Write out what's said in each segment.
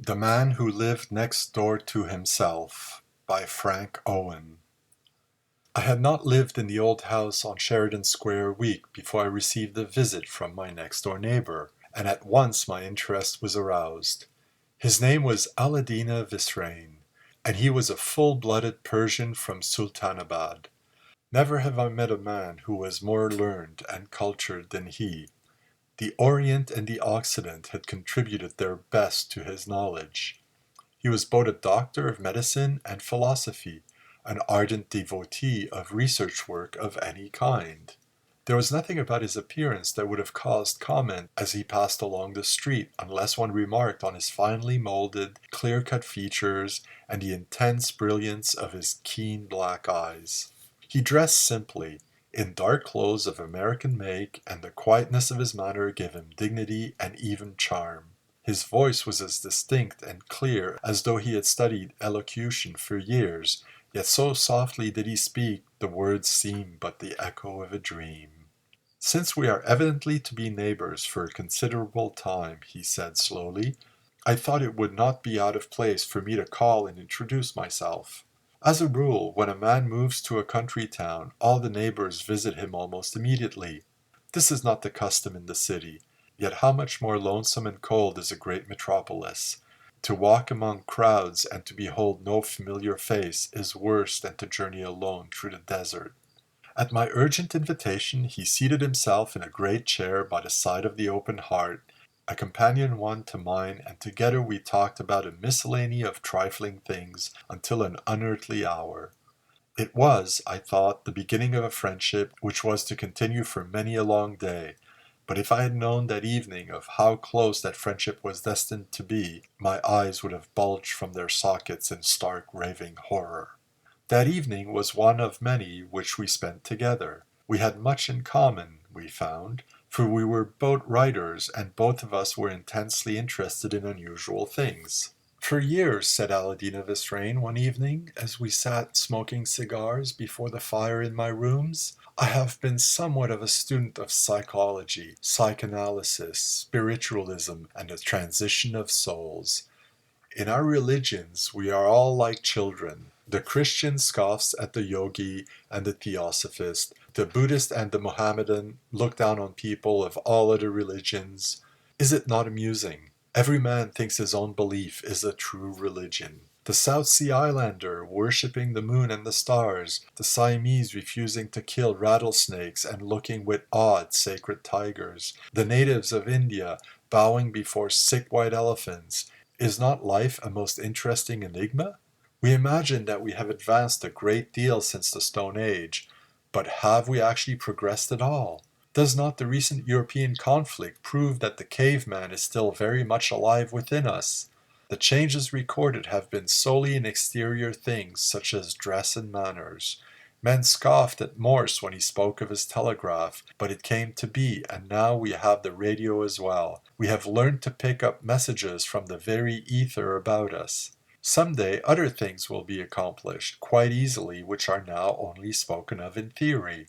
The Man Who Lived Next Door to Himself by Frank Owen. I had not lived in the old house on Sheridan Square a week before I received a visit from my next-door neighbor, and at once my interest was aroused. His name was Aladina Visrain, and he was a full-blooded Persian from Sultanabad. Never have I met a man who was more learned and cultured than he. The Orient and the Occident had contributed their best to his knowledge. He was both a doctor of medicine and philosophy, an ardent devotee of research work of any kind. There was nothing about his appearance that would have caused comment as he passed along the street, unless one remarked on his finely molded, clear-cut features and the intense brilliance of his keen black eyes. He dressed simply, in dark clothes of American make, and the quietness of his manner gave him dignity and even charm. His voice was as distinct and clear as though he had studied elocution for years, yet so softly did he speak, the words seemed but the echo of a dream. "Since we are evidently to be neighbors for a considerable time," he said slowly, "I thought it would not be out of place for me to call and introduce myself. As a rule, when a man moves to a country town, all the neighbors visit him almost immediately. This is not the custom in the city. Yet how much more lonesome and cold is a great metropolis. To walk among crowds and to behold no familiar face is worse than to journey alone through the desert." At my urgent invitation, he seated himself in a great chair by the side of the open hearth, a companion one to mine, and together we talked about a miscellany of trifling things until an unearthly hour. It was, I thought, the beginning of a friendship which was to continue for many a long day. But if I had known that evening of how close that friendship was destined to be, my eyes would have bulged from their sockets in stark raving horror. That evening was one of many which we spent together. We had much in common, we found, for we were both writers, and both of us were intensely interested in unusual things. "For years," said Aladina Visrain one evening, as we sat smoking cigars before the fire in my rooms, "I have been somewhat of a student of psychology, psychoanalysis, spiritualism, and the transition of souls. In our religions, we are all like children. The Christian scoffs at the yogi and the theosophist. The Buddhist and the Mohammedan look down on people of all other religions. Is it not amusing? Every man thinks his own belief is a true religion. The South Sea Islander worshipping the moon and the stars, the Siamese refusing to kill rattlesnakes and looking with awe at sacred tigers, the natives of India bowing before sick white elephants. Is not life a most interesting enigma? We imagine that we have advanced a great deal since the Stone Age, but have we actually progressed at all? Does not the recent European conflict prove that the caveman is still very much alive within us? The changes recorded have been solely in exterior things, such as dress and manners. Men scoffed at Morse when he spoke of his telegraph, but it came to be, and now we have the radio as well. We have learned to pick up messages from the very ether about us. Some day other things will be accomplished, quite easily, which are now only spoken of in theory.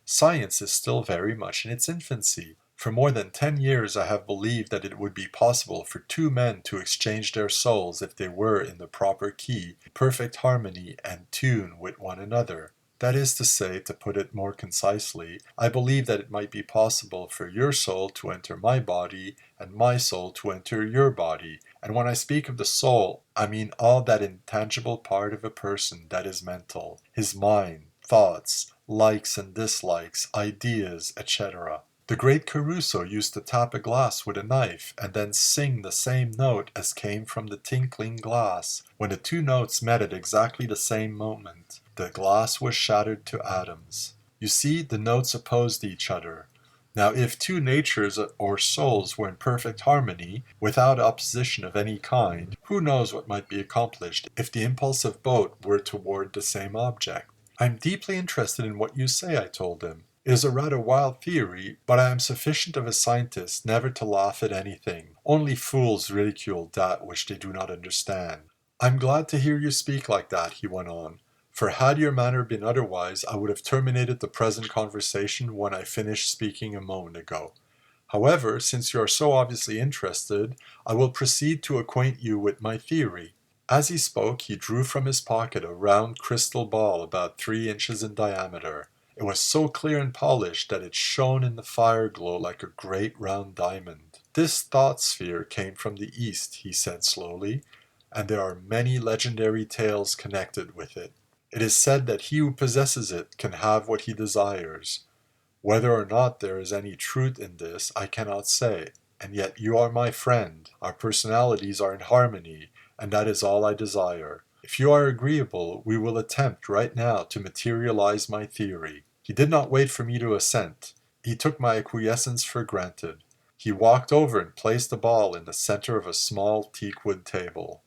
Science is still very much in its infancy. For more than 10 years I have believed that it would be possible for two men to exchange their souls if they were in the proper key, perfect harmony, and tune with one another. That is to say, to put it more concisely, I believe that it might be possible for your soul to enter my body, and my soul to enter your body. And when I speak of the soul, I mean all that intangible part of a person that is mental, his mind, thoughts, likes and dislikes, ideas, etc. The great Caruso used to tap a glass with a knife and then sing the same note as came from the tinkling glass. When the two notes met at exactly the same moment, the glass was shattered to atoms. You see, the notes opposed each other. Now, if two natures or souls were in perfect harmony, without opposition of any kind, who knows what might be accomplished if the impulse of both were toward the same object? "I'm deeply interested in what you say," I told him. "It is a rather wild theory, but I am sufficient of a scientist never to laugh at anything. Only fools ridicule that which they do not understand." "I'm glad to hear you speak like that," he went on, "for had your manner been otherwise, I would have terminated the present conversation when I finished speaking a moment ago. However, since you are so obviously interested, I will proceed to acquaint you with my theory." As he spoke, he drew from his pocket a round crystal ball about 3 inches in diameter. It was so clear and polished that it shone in the fire glow like a great round diamond. "This thought sphere came from the East," he said slowly, "and there are many legendary tales connected with it. It is said that he who possesses it can have what he desires. Whether or not there is any truth in this, I cannot say, and yet you are my friend, our personalities are in harmony, and that is all I desire. If you are agreeable, we will attempt right now to materialize my theory." He did not wait for me to assent. He took my acquiescence for granted. He walked over and placed the ball in the center of a small teakwood table.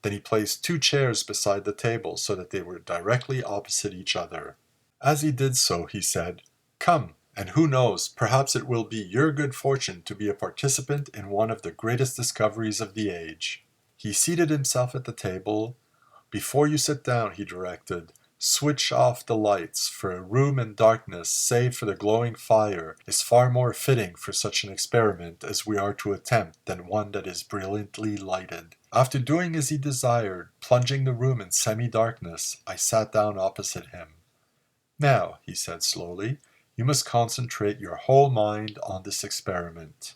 Then he placed 2 chairs beside the table so that they were directly opposite each other. As he did so, he said, "Come, and who knows, perhaps it will be your good fortune to be a participant in one of the greatest discoveries of the age." He seated himself at the table. "Before you sit down," he directed, "switch off the lights, for a room in darkness, save for the glowing fire, is far more fitting for such an experiment as we are to attempt than one that is brilliantly lighted." After doing as he desired, plunging the room in semi-darkness, I sat down opposite him. "Now," he said slowly, "you must concentrate your whole mind on this experiment.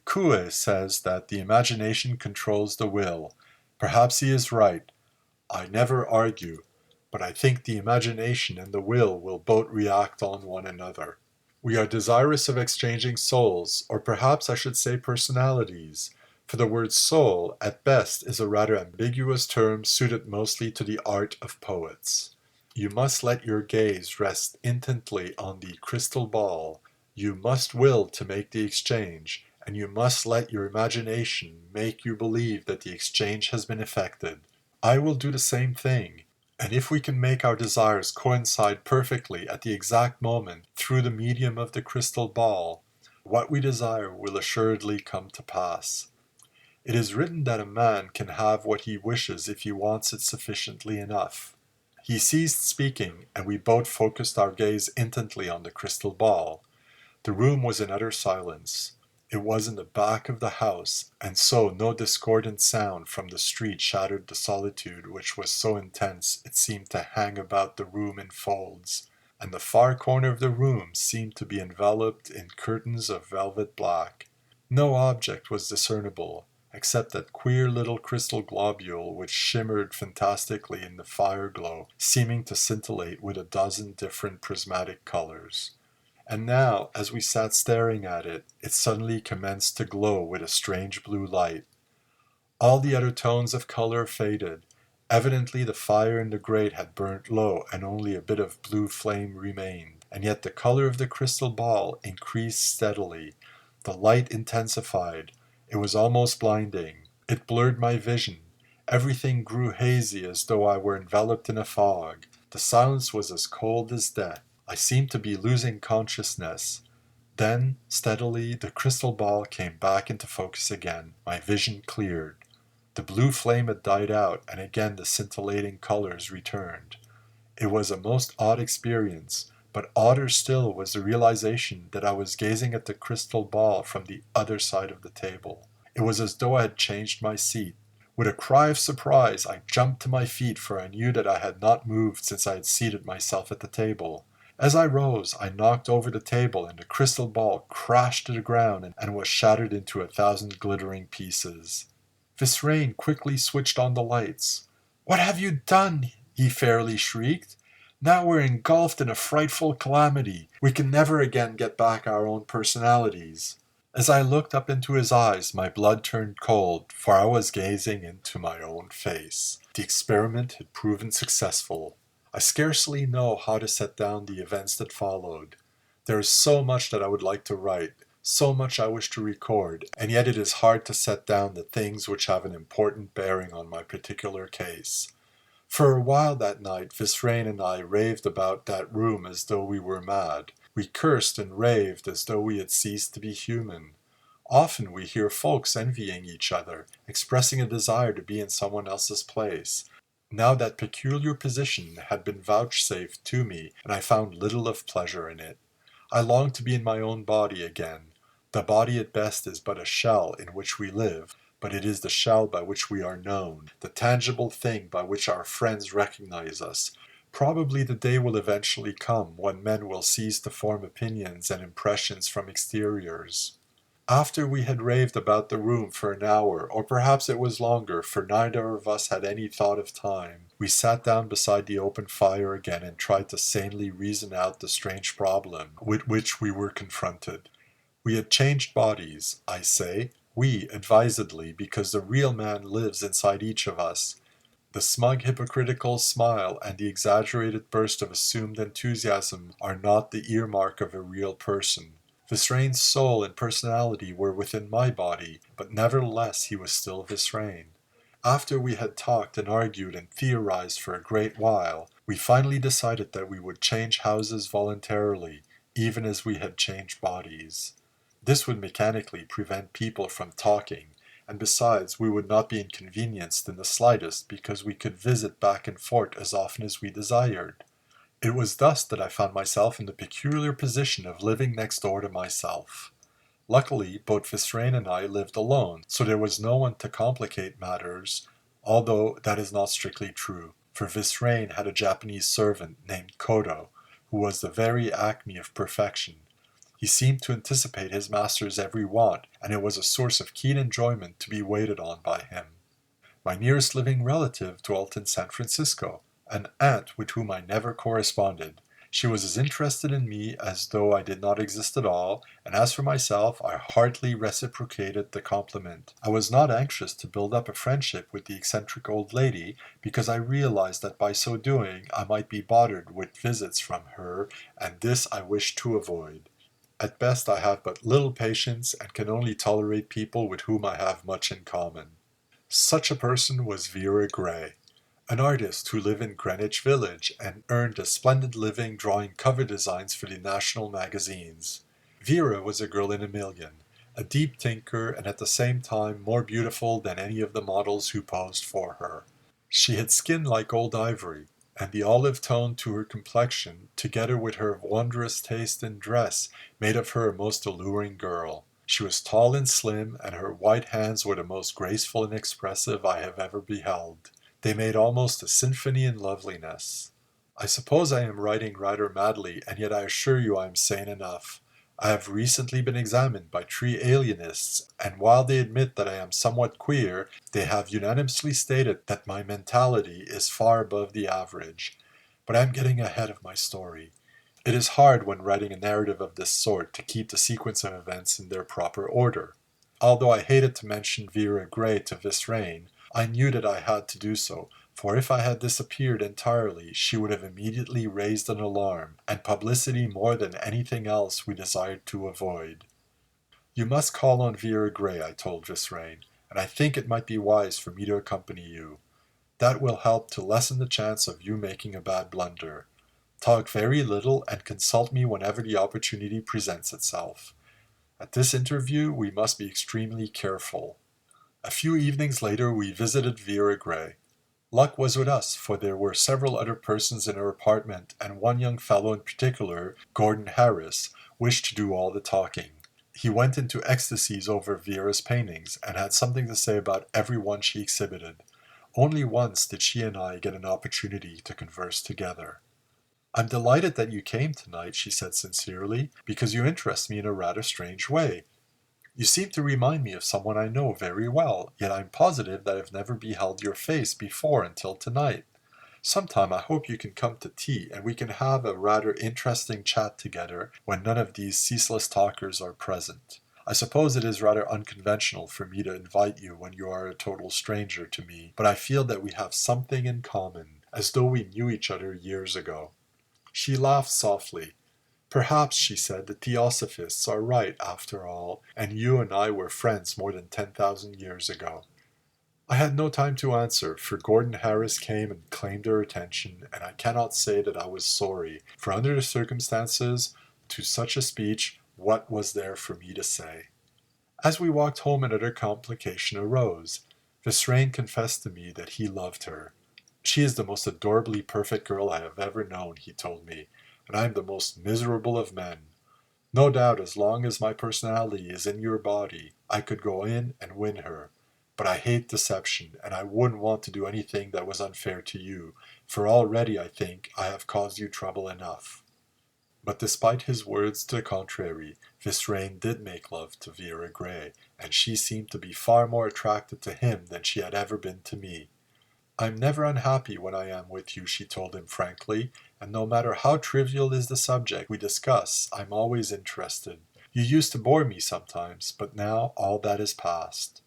Coué says that the imagination controls the will. Perhaps he is right. I never argue, but I think the imagination and the will both react on one another. We are desirous of exchanging souls, or perhaps I should say personalities, for the word soul, at best, is a rather ambiguous term suited mostly to the art of poets. You must let your gaze rest intently on the crystal ball. You must will to make the exchange, and you must let your imagination make you believe that the exchange has been effected. I will do the same thing, and if we can make our desires coincide perfectly at the exact moment through the medium of the crystal ball, what we desire will assuredly come to pass. It is written that a man can have what he wishes if he wants it sufficiently enough." He ceased speaking, and we both focused our gaze intently on the crystal ball. The room was in utter silence. It was in the back of the house, and so no discordant sound from the street shattered the solitude which was so intense it seemed to hang about the room in folds, and the far corner of the room seemed to be enveloped in curtains of velvet black. No object was discernible, except that queer little crystal globule which shimmered fantastically in the fire glow, seeming to scintillate with a dozen different prismatic colors. And now, as we sat staring at it, it suddenly commenced to glow with a strange blue light. All the other tones of color faded. Evidently the fire in the grate had burnt low, and only a bit of blue flame remained. And yet the color of the crystal ball increased steadily. The light intensified. It was almost blinding. It blurred my vision. Everything grew hazy as though I were enveloped in a fog. The silence was as cold as death. I seemed to be losing consciousness. Then, steadily, the crystal ball came back into focus again. My vision cleared. The blue flame had died out, and again the scintillating colors returned. It was a most odd experience, but odder still was the realization that I was gazing at the crystal ball from the other side of the table. It was as though I had changed my seat. With a cry of surprise, I jumped to my feet, for I knew that I had not moved since I had seated myself at the table. As I rose, I knocked over the table, and the crystal ball crashed to the ground and was shattered into 1,000 glittering pieces. Visrain quickly switched on the lights. "What have you done?" he fairly shrieked. "Now we're engulfed in a frightful calamity. We can never again get back our own personalities." As I looked up into his eyes, my blood turned cold, for I was gazing into my own face. The experiment had proven successful. I scarcely know how to set down the events that followed. There is so much that I would like to write, so much I wish to record, and yet it is hard to set down the things which have an important bearing on my particular case. For a while that night, Visrain and I raved about that room as though we were mad. We cursed and raved as though we had ceased to be human. Often we hear folks envying each other, expressing a desire to be in someone else's place. Now that peculiar position had been vouchsafed to me, and I found little of pleasure in it. I longed to be in my own body again. The body at best is but a shell in which we live, but it is the shell by which we are known, the tangible thing by which our friends recognize us. Probably the day will eventually come when men will cease to form opinions and impressions from exteriors. After we had raved about the room for an hour, or perhaps it was longer, for neither of us had any thought of time, we sat down beside the open fire again and tried to sanely reason out the strange problem with which we were confronted. We had changed bodies, I say, we advisedly, because the real man lives inside each of us. The smug hypocritical smile and the exaggerated burst of assumed enthusiasm are not the earmark of a real person. Visrain's soul and personality were within my body, but nevertheless he was still Visrain. After we had talked and argued and theorized for a great while, we finally decided that we would change houses voluntarily, even as we had changed bodies. This would mechanically prevent people from talking, and besides, we would not be inconvenienced in the slightest because we could visit back and forth as often as we desired. It was thus that I found myself in the peculiar position of living next door to myself. Luckily, both Visrain and I lived alone, so there was no one to complicate matters, although that is not strictly true, for Visrain had a Japanese servant named Kodo, who was the very acme of perfection. He seemed to anticipate his master's every want, and it was a source of keen enjoyment to be waited on by him. My nearest living relative dwelt in San Francisco, an aunt with whom I never corresponded. She was as interested in me as though I did not exist at all, and as for myself, I heartily reciprocated the compliment. I was not anxious to build up a friendship with the eccentric old lady, because I realized that by so doing I might be bothered with visits from her, and this I wished to avoid. At best I have but little patience, and can only tolerate people with whom I have much in common. Such a person was Vera Gray, an artist who lived in Greenwich Village and earned a splendid living drawing cover designs for the national magazines. Vera was a girl in a million, a deep thinker and at the same time more beautiful than any of the models who posed for her. She had skin like old ivory, and the olive tone to her complexion, together with her wondrous taste in dress, made of her a most alluring girl. She was tall and slim, and her white hands were the most graceful and expressive I have ever beheld. They made almost a symphony in loveliness. I suppose I am writing rather madly, and yet I assure you I am sane enough. I have recently been examined by 3 alienists, and while they admit that I am somewhat queer, they have unanimously stated that my mentality is far above the average. But I am getting ahead of my story. It is hard when writing a narrative of this sort to keep the sequence of events in their proper order. Although I hated to mention Vera Gray to Visrain, I knew that I had to do so, for if I had disappeared entirely, she would have immediately raised an alarm, and publicity more than anything else we desired to avoid. You must call on Vera Gray, I told Visrain, and I think it might be wise for me to accompany you. That will help to lessen the chance of you making a bad blunder. Talk very little and consult me whenever the opportunity presents itself. At this interview, we must be extremely careful. A few evenings later, we visited Vera Gray. Luck was with us, for there were several other persons in her apartment, and one young fellow in particular, Gordon Harris, wished to do all the talking. He went into ecstasies over Vera's paintings, and had something to say about every one she exhibited. Only once did she and I get an opportunity to converse together. "I'm delighted that you came tonight," she said sincerely, "because you interest me in a rather strange way. You seem to remind me of someone I know very well, yet I'm positive that I've never beheld your face before until tonight. Sometime I hope you can come to tea, and we can have a rather interesting chat together when none of these ceaseless talkers are present. I suppose it is rather unconventional for me to invite you when you are a total stranger to me, but I feel that we have something in common, as though we knew each other years ago." She laughed softly. "Perhaps," she said, "the Theosophists are right, after all, and you and I were friends more than 10,000 years ago." I had no time to answer, for Gordon Harris came and claimed her attention, and I cannot say that I was sorry, for under the circumstances, to such a speech, what was there for me to say? As we walked home, another complication arose. Visrain confessed to me that he loved her. "She is the most adorably perfect girl I have ever known," he told me, "and I am the most miserable of men." No doubt as long as my personality is in your body, I could go in and win her. But I hate deception, and I wouldn't want to do anything that was unfair to you, for already I think I have caused you trouble enough. But despite his words to the contrary, Visrain did make love to Vera Gray, and she seemed to be far more attracted to him than she had ever been to me. I'm never unhappy when I am with you, she told him frankly, and no matter how trivial is the subject we discuss, I'm always interested. You used to bore me sometimes, but now all that is past.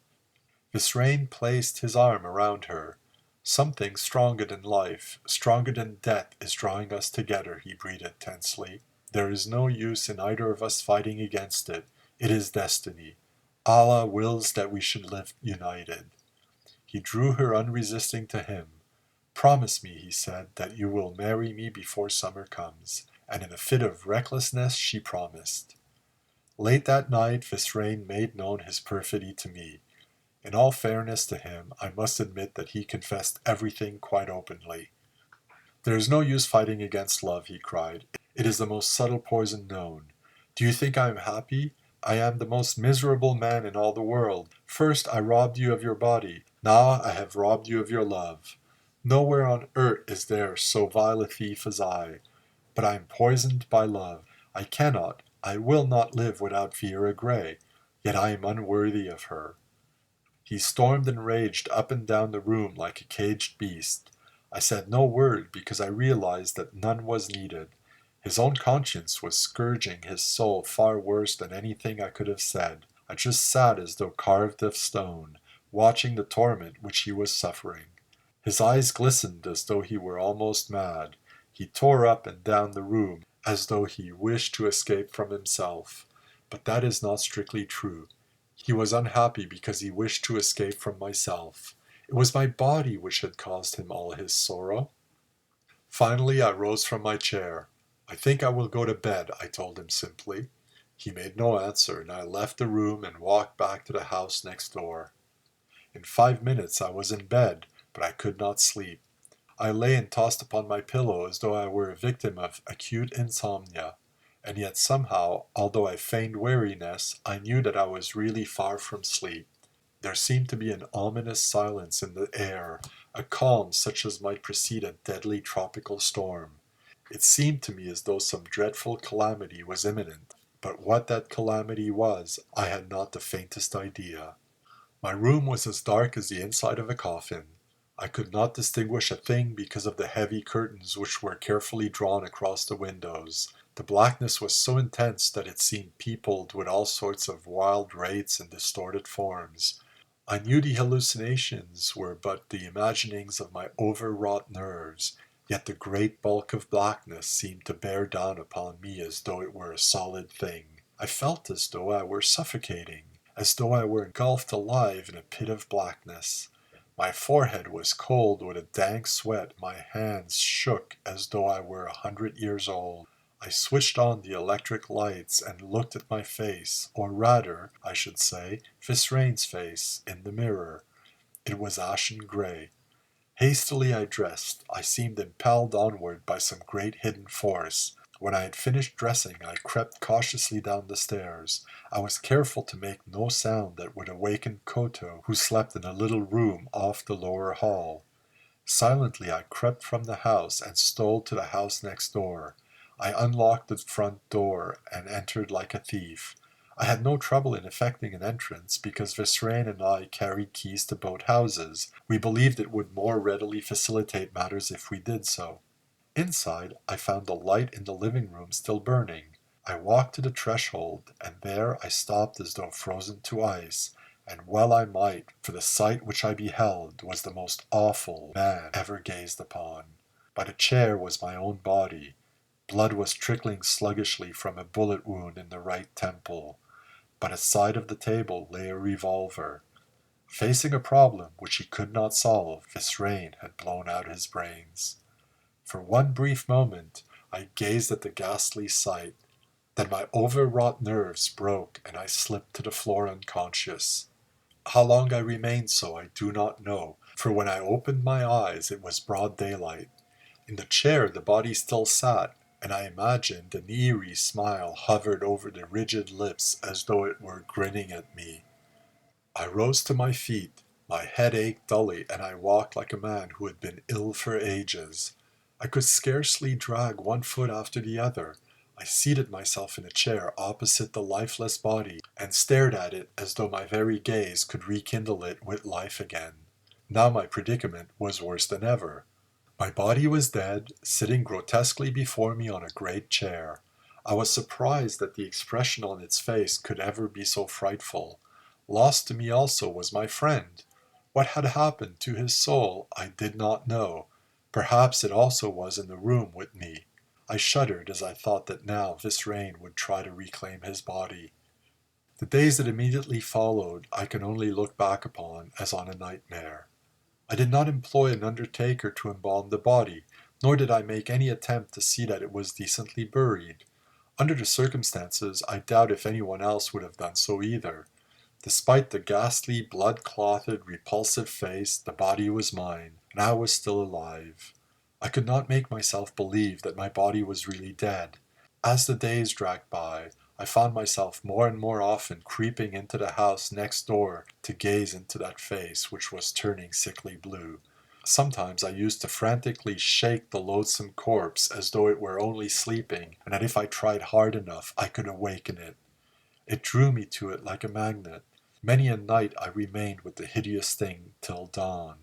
Visrain placed his arm around her. Something stronger than life, stronger than death is drawing us together, he breathed tensely. There is no use in either of us fighting against it. It is destiny. Allah wills that we should live united. He drew her unresisting to him. Promise me, he said, that you will marry me before summer comes. And in a fit of recklessness she promised. Late that night Visrain made known his perfidy to me. In all fairness to him, I must admit that he confessed everything quite openly. There is no use fighting against love, he cried. It is the most subtle poison known. Do you think I am happy? I am the most miserable man in all the world. First I robbed you of your body. Now I have robbed you of your love. Nowhere on earth is there so vile a thief as I. But I am poisoned by love. I cannot, I will not live without Vera Gray. Yet I am unworthy of her. He stormed and raged up and down the room like a caged beast. I said no word because I realized that none was needed. His own conscience was scourging his soul far worse than anything I could have said. I just sat as though carved of stone, watching the torment which he was suffering. His eyes glistened as though he were almost mad. He tore up and down the room as though he wished to escape from himself. But that is not strictly true. He was unhappy because he wished to escape from myself. It was my body which had caused him all his sorrow. Finally I rose from my chair. I think I will go to bed, I told him simply. He made no answer, and I left the room and walked back to the house next door. In 5 minutes I was in bed, but I could not sleep. I lay and tossed upon my pillow as though I were a victim of acute insomnia. And yet somehow, although I feigned weariness, I knew that I was really far from sleep. There seemed to be an ominous silence in the air, a calm such as might precede a deadly tropical storm. It seemed to me as though some dreadful calamity was imminent, but what that calamity was, I had not the faintest idea. My room was as dark as the inside of a coffin. I could not distinguish a thing because of the heavy curtains which were carefully drawn across the windows. The blackness was so intense that it seemed peopled with all sorts of wild wraiths and distorted forms. I knew the hallucinations were but the imaginings of my overwrought nerves, yet the great bulk of blackness seemed to bear down upon me as though it were a solid thing. I felt as though I were suffocating, as though I were engulfed alive in a pit of blackness. My forehead was cold with a dank sweat, my hands shook as though I were 100 years old. I switched on the electric lights and looked at my face, or rather, I should say, Visrain's face, in the mirror. It was ashen gray. Hastily I dressed. I seemed impelled onward by some great hidden force. When I had finished dressing, I crept cautiously down the stairs. I was careful to make no sound that would awaken Koto, who slept in a little room off the lower hall. Silently I crept from the house and stole to the house next door. I unlocked the front door and entered like a thief. I had no trouble in effecting an entrance because Visrain and I carried keys to both houses. We believed it would more readily facilitate matters if we did so. Inside, I found the light in the living room still burning. I walked to the threshold, and there I stopped as though frozen to ice, and well I might, for the sight which I beheld was the most awful man ever gazed upon. By the chair was my own body. Blood was trickling sluggishly from a bullet wound in the right temple. By the side of the table lay a revolver. Facing a problem which he could not solve, Visrain had blown out his brains. For one brief moment, I gazed at the ghastly sight. Then my overwrought nerves broke and I slipped to the floor unconscious. How long I remained so I do not know, for when I opened my eyes it was broad daylight. In the chair the body still sat. and I imagined an eerie smile hovered over the rigid lips as though it were grinning at me. I rose to my feet. My head ached dully, and I walked like a man who had been ill for ages. I could scarcely drag one foot after the other. I seated myself in a chair opposite the lifeless body and stared at it as though my very gaze could rekindle it with life again. Now my predicament was worse than ever. My body was dead, sitting grotesquely before me on a great chair. I was surprised that the expression on its face could ever be so frightful. Lost to me also was my friend. What had happened to his soul I did not know. Perhaps it also was in the room with me. I shuddered as I thought that now Visrain would try to reclaim his body. The days that immediately followed I can only look back upon as on a nightmare. I did not employ an undertaker to embalm the body, nor did I make any attempt to see that it was decently buried. Under the circumstances, I doubt if anyone else would have done so either. Despite the ghastly, blood-clotted, repulsive face, the body was mine, and I was still alive. I could not make myself believe that my body was really dead. As the days dragged by, I found myself more and more often creeping into the house next door to gaze into that face which was turning sickly blue. Sometimes I used to frantically shake the loathsome corpse as though it were only sleeping, and that if I tried hard enough I could awaken it. It drew me to it like a magnet. Many a night I remained with the hideous thing till dawn.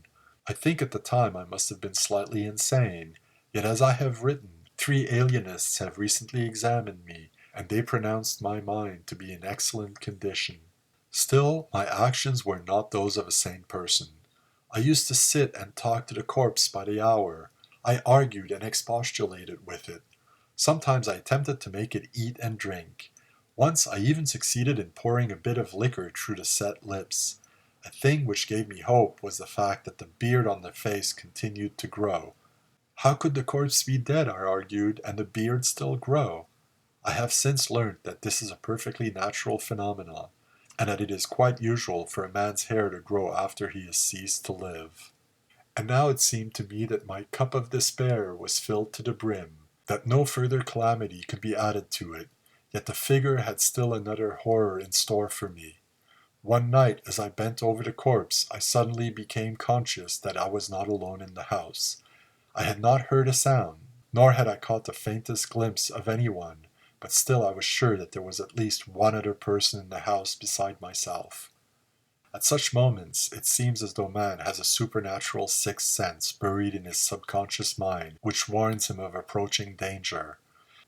I think at the time I must have been slightly insane, yet as I have written, 3 alienists have recently examined me, and they pronounced my mind to be in excellent condition. Still, my actions were not those of a sane person. I used to sit and talk to the corpse by the hour. I argued and expostulated with it. Sometimes I attempted to make it eat and drink. Once I even succeeded in pouring a bit of liquor through the set lips. A thing which gave me hope was the fact that the beard on the face continued to grow. How could the corpse be dead, I argued, and the beard still grow? I have since learnt that this is a perfectly natural phenomenon, and that it is quite usual for a man's hair to grow after he has ceased to live. And now it seemed to me that my cup of despair was filled to the brim, that no further calamity could be added to it, yet the figure had still another horror in store for me. One night, as I bent over the corpse, I suddenly became conscious that I was not alone in the house. I had not heard a sound, nor had I caught the faintest glimpse of anyone, but still I was sure that there was at least one other person in the house beside myself. At such moments, it seems as though man has a supernatural sixth sense buried in his subconscious mind, which warns him of approaching danger.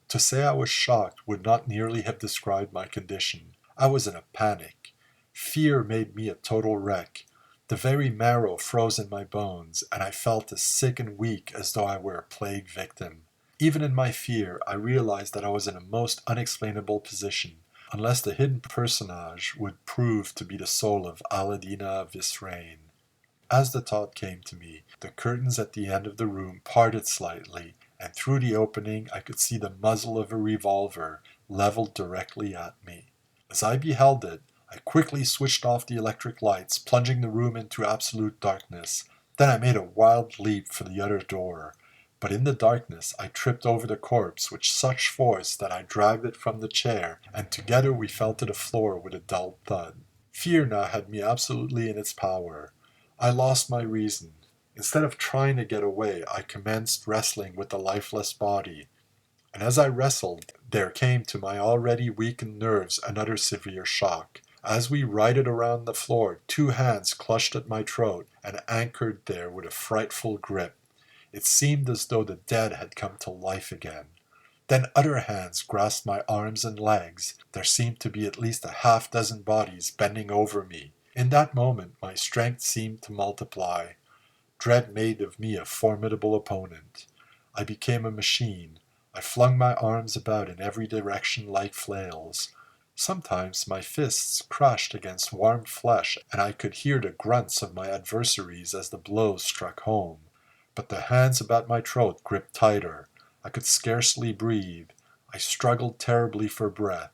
To say I was shocked would not nearly have described my condition. I was in a panic. Fear made me a total wreck. The very marrow froze in my bones, and I felt as sick and weak as though I were a plague victim. Even in my fear, I realized that I was in a most unexplainable position, unless the hidden personage would prove to be the soul of Aladina Visrain. As the thought came to me, the curtains at the end of the room parted slightly, and through the opening I could see the muzzle of a revolver leveled directly at me. As I beheld it, I quickly switched off the electric lights, plunging the room into absolute darkness. Then I made a wild leap for the other door. But in the darkness I tripped over the corpse with such force that I dragged it from the chair, and together we fell to the floor with a dull thud. Fear now had me absolutely in its power. I lost my reason. Instead of trying to get away, I commenced wrestling with the lifeless body. And as I wrestled, there came to my already weakened nerves another severe shock. As we righted around the floor, 2 hands clutched at my throat and anchored there with a frightful grip. It seemed as though the dead had come to life again. Then other hands grasped my arms and legs. There seemed to be at least a half-dozen bodies bending over me. In that moment my strength seemed to multiply. Dread made of me a formidable opponent. I became a machine. I flung my arms about in every direction like flails. Sometimes my fists crashed against warm flesh, and I could hear the grunts of my adversaries as the blows struck home. But the hands about my throat gripped tighter. I could scarcely breathe. I struggled terribly for breath.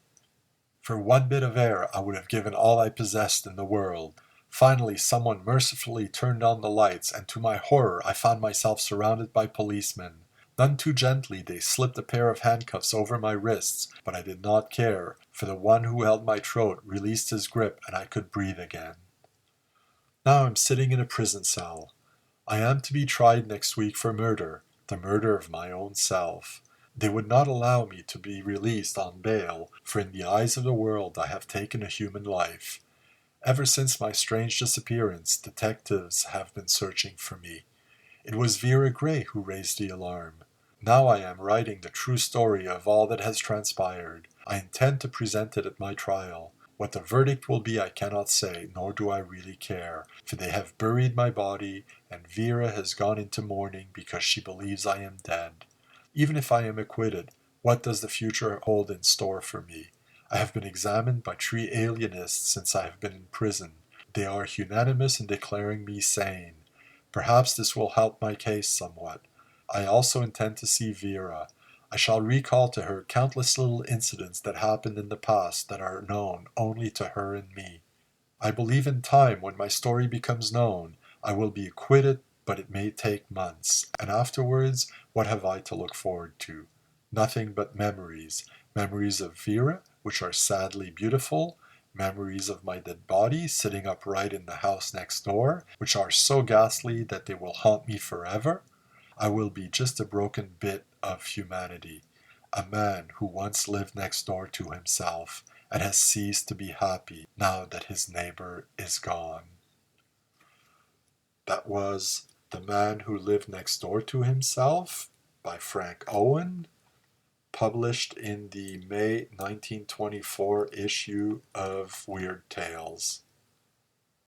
For one bit of air I would have given all I possessed in the world. Finally, someone mercifully turned on the lights, and to my horror I found myself surrounded by policemen. None too gently they slipped a pair of handcuffs over my wrists, but I did not care, for the one who held my throat released his grip and I could breathe again. Now I'm sitting in a prison cell. I am to be tried next week for murder, the murder of my own self. They would not allow me to be released on bail, for in the eyes of the world I have taken a human life. Ever since my strange disappearance, detectives have been searching for me. It was Vera Gray who raised the alarm. Now I am writing the true story of all that has transpired. I intend to present it at my trial. What the verdict will be I cannot say, nor do I really care, for they have buried my body, and Vera has gone into mourning because she believes I am dead. Even if I am acquitted, what does the future hold in store for me? I have been examined by 3 alienists since I have been in prison. They are unanimous in declaring me sane. Perhaps this will help my case somewhat. I also intend to see Vera. I shall recall to her countless little incidents that happened in the past that are known only to her and me. I believe in time, when my story becomes known, I will be acquitted, but it may take months. And afterwards, what have I to look forward to? Nothing but memories. Memories of Vera, which are sadly beautiful. Memories of my dead body sitting upright in the house next door, which are so ghastly that they will haunt me forever. I will be just a broken bit of humanity, a man who once lived next door to himself and has ceased to be happy now that his neighbor is gone. That was The Man Who Lived Next Door to Himself by Frank Owen, published in the May 1924 issue of Weird Tales.